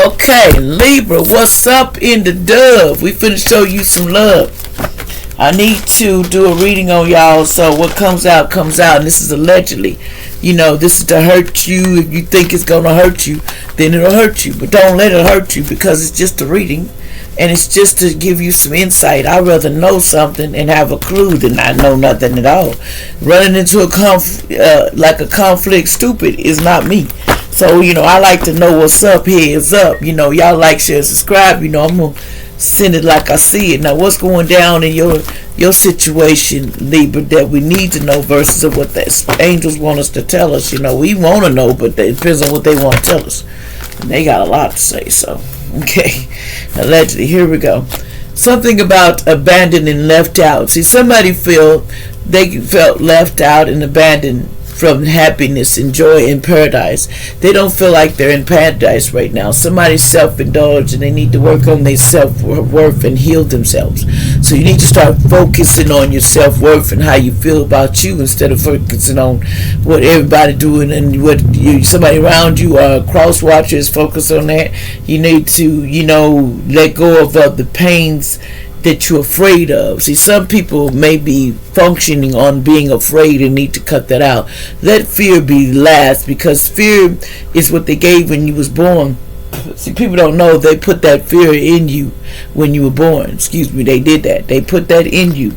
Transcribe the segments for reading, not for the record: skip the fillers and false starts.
Okay, Libra, what's up in the dove? We finna show you some love. I need to do a reading on y'all, so what comes out, and this is allegedly. This is to hurt you. If you think it's gonna hurt you, then it'll hurt you. But don't let it hurt you, because it's just a reading, and it's just to give you some insight. I'd rather know something and have a clue than not know nothing at all. Running into a conflict stupid is not me. So, I like to know what's up, heads up. Y'all like, share, subscribe. I'm going to send it like I see it. Now, what's going down in your situation, Libra, that we need to know versus of what the angels want us to tell us. We want to know, but it depends on what they want to tell us. And they got a lot to say, so. Okay. Allegedly, here we go. Something about abandoned and left out. See, somebody felt left out and abandoned from happiness and joy in paradise. They don't feel like they're in paradise right now. Somebody's self-indulged and they need to work on their self-worth and heal themselves. So you need to start focusing on your self-worth and how you feel about you, instead of focusing on what everybody doing and what somebody around you or cross watchers focus on that. You need to, let go of the pains that you're afraid of. See, some people may be functioning on being afraid and need to cut that out. Let fear be last, because fear is what they gave when you was born. See, people don't know they put that fear in you when you were born. Excuse me, they did that. They put that in you.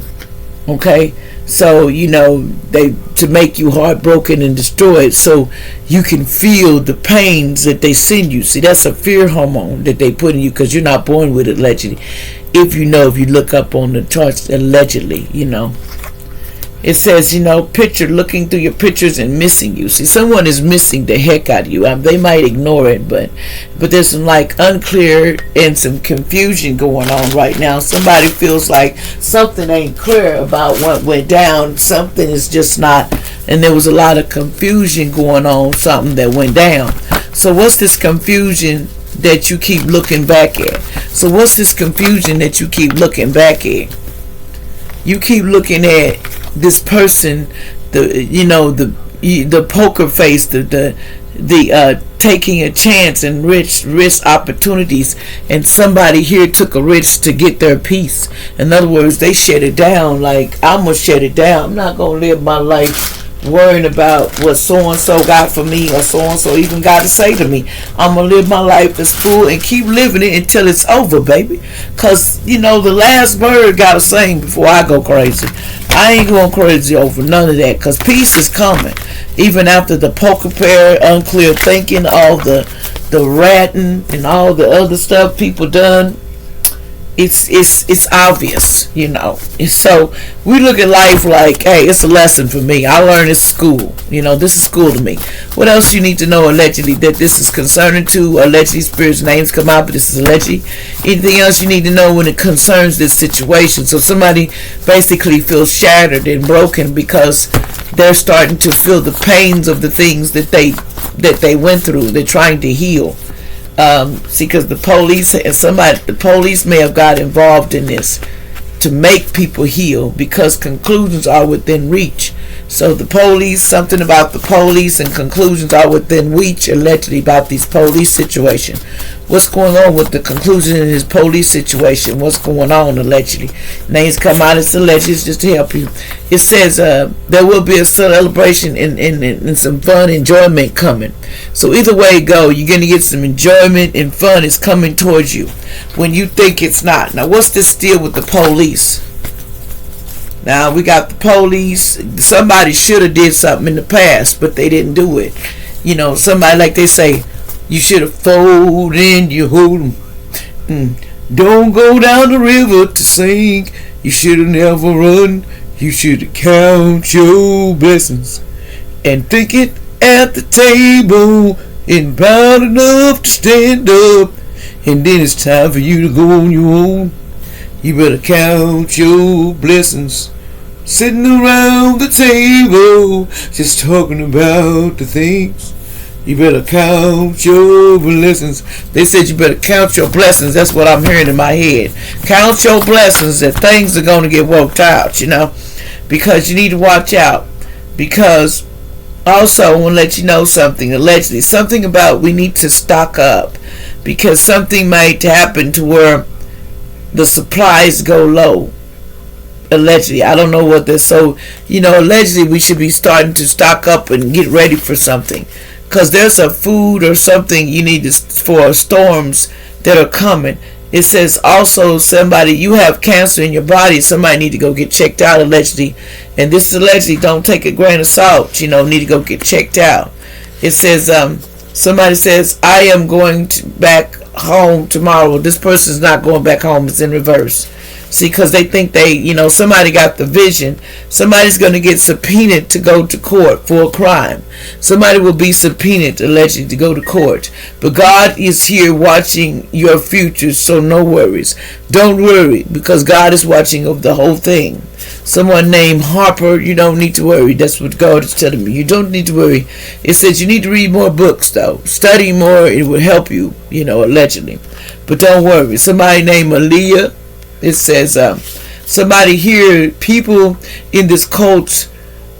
Okay? So, they to make you heartbroken and destroyed, so you can feel the pains that they send you. See, that's a fear hormone that they put in you, because you're not born with it, allegedly. If you look up on the charts, allegedly, it says, picture, looking through your pictures and missing you. See, someone is missing the heck out of you. They might ignore it, but there's some unclear and some confusion going on right now. Somebody feels like something ain't clear about what went down. Something is just not, and there was a lot of confusion going on, something that went down. So what's this confusion that you keep looking back at? So what's this confusion that you keep looking back at? You keep looking at this person, the poker face, the taking a chance and risk opportunities, and somebody here took a risk to get their peace. In other words, they shut it down. Like, I'm gonna shut it down. I'm not gonna live my life worrying about what so-and-so got for me or so-and-so even got to say to me. I'm going to live my life as full and keep living it until it's over, baby. Because, the last word got to sing before I go crazy. I ain't going crazy over none of that, because peace is coming. Even after the poker pair, unclear thinking, all the ratting and all the other stuff people done. It's obvious, So we look at life like, hey, it's a lesson for me. I learned it's school. This is school to me. What else you need to know, allegedly, that this is concerning to? Allegedly, spirits' names come out, but this is allegedly. Anything else you need to know when it concerns this situation? So somebody basically feels shattered and broken because they're starting to feel the pains of the things that they went through. They're trying to heal. See, because the police may have got involved in this to make people heal, because conclusions are within reach. So the police, something about the police and conclusions are within reach, allegedly, about these police situation. What's going on with the conclusion in this police situation? What's going on, allegedly? Names come out, it's alleged, it's just to help you. It says there will be a celebration and some fun, enjoyment coming. So either way it go, you're going to get some enjoyment and fun is coming towards you when you think it's not. Now, what's this deal with the police? Now, we got the police. Somebody should have did something in the past, but they didn't do it. Somebody, like they say, you should have folded in your hold 'em. Don't go down the river to sink. You should have never run. You should have count your blessings and think it at the table and proud enough to stand up. And then it's time for you to go on your own. You better count your blessings. Sitting around the table, just talking about the things. You better count your blessings. They said you better count your blessings. That's what I'm hearing in my head. Count your blessings, that things are going to get worked out, because you need to watch out. Because also, I want to let you know something, allegedly, something about we need to stock up. because something might happen to where the supplies go low. Allegedly, I don't know what this. So allegedly, we should be starting to stock up and get ready for something, because there's a food or something you need for storms that are coming. It says also, somebody, you have cancer in your body, somebody need to go get checked out, allegedly. And this allegedly, don't take a grain of salt, need to go get checked out. It says, somebody says, I am going back home tomorrow. This person's not going back home, it's in reverse. See, because they think somebody got the vision. Somebody's going to get subpoenaed to go to court for a crime. Somebody will be subpoenaed, allegedly, to go to court. But God is here watching your future, so no worries. Don't worry, because God is watching over the whole thing. Someone named Harper, you don't need to worry. That's what God is telling me. You don't need to worry. It says you need to read more books, though. Study more. It will help you, allegedly. But don't worry. Somebody named Aaliyah. It says, somebody here, people in this cult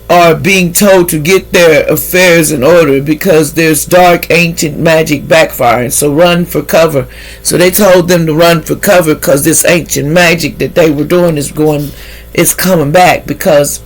are being told to get their affairs in order because there's dark ancient magic backfiring. So run for cover. So they told them to run for cover because this ancient magic that they were doing is coming back, because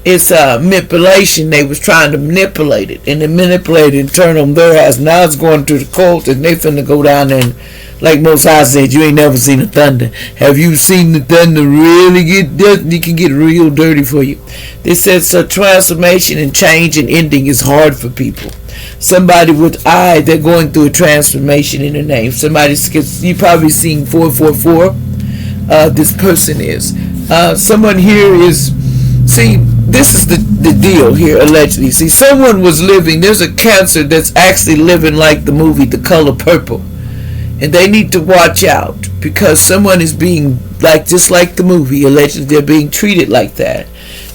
it's manipulation. They was trying to manipulate it, and they manipulated and turn them their ass. Now it's going to the cult, and they finna go down there and, like Most High said, you ain't never seen the thunder. Have you seen the thunder really get dirty? It can get real dirty for you. They said, so transformation and change and ending is hard for people. Somebody with they're going through a transformation in their name. Somebody, you probably seen 444. This person is. Someone here is, see, this is the deal here, allegedly. See, someone was living, there's a cancer that's actually living like the movie The Color Purple. And they need to watch out, because someone is being, just like the movie, allegedly they're being treated like that.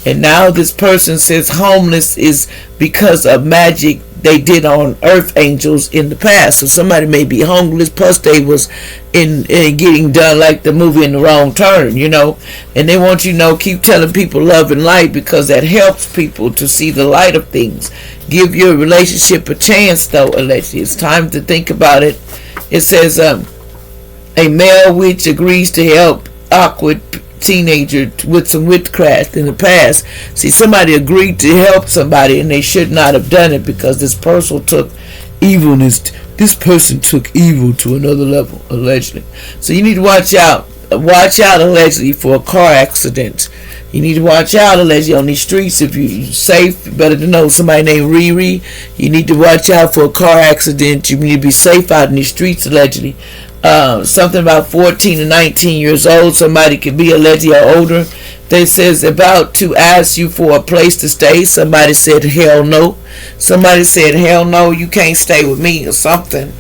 And now this person says homeless is because of magic they did on earth angels in the past. So somebody may be homeless, plus they was in getting done like the movie In the Wrong Turn, And they want keep telling people love and light, because that helps people to see the light of things. Give your relationship a chance, though, allegedly. It's time to think about it. It says, a male witch agrees to help awkward teenager with some witchcraft in the past. See, somebody agreed to help somebody, and they should not have done it, because this person took evilness. This person took evil to another level, allegedly. So you need to watch out. Watch out, allegedly, for a car accident. You need to watch out, allegedly, on these streets. If you're safe, you better to know somebody named Riri. You need to watch out for a car accident. You need to be safe out in these streets, allegedly. Something about 14 to 19 years old. Somebody could be allegedly or older. They says about to ask you for a place to stay. Somebody said hell no. Somebody said hell no, you can't stay with me or something.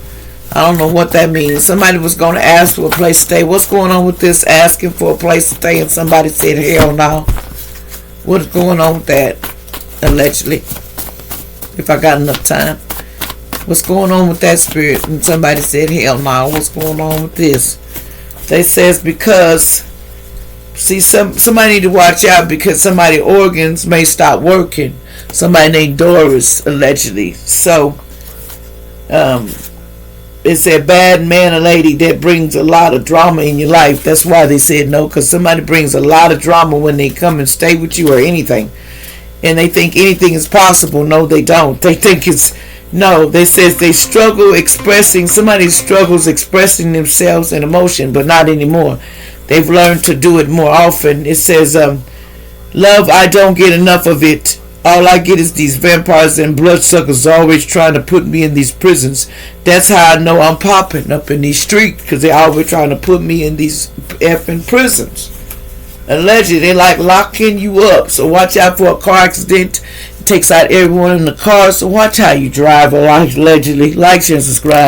I don't know what that means. Somebody was going to ask for a place to stay. What's going on with this asking for a place to stay, and somebody said hell no? What's going on with that, allegedly? If I got enough time. What's going on with that spirit? And somebody said hell no. What's going on with this? They says because, see, somebody need to watch out, because somebody's organs may stop working. Somebody named Doris, allegedly. So, it's a bad man or lady that brings a lot of drama in your life. That's why they said no, because somebody brings a lot of drama when they come and stay with you or anything. And they think anything is possible. No, they don't. They think it's, no, they says they struggle expressing, somebody struggles expressing themselves in emotion, but not anymore. They've learned to do it more often. It says, love, I don't get enough of it. All I get is these vampires and bloodsuckers always trying to put me in these prisons. That's how I know I'm popping up in these streets, because they're always trying to put me in these effing prisons. Allegedly, they like locking you up. So watch out for a car accident. It takes out everyone in the car. So watch how you drive. Allegedly, like, share, and subscribe.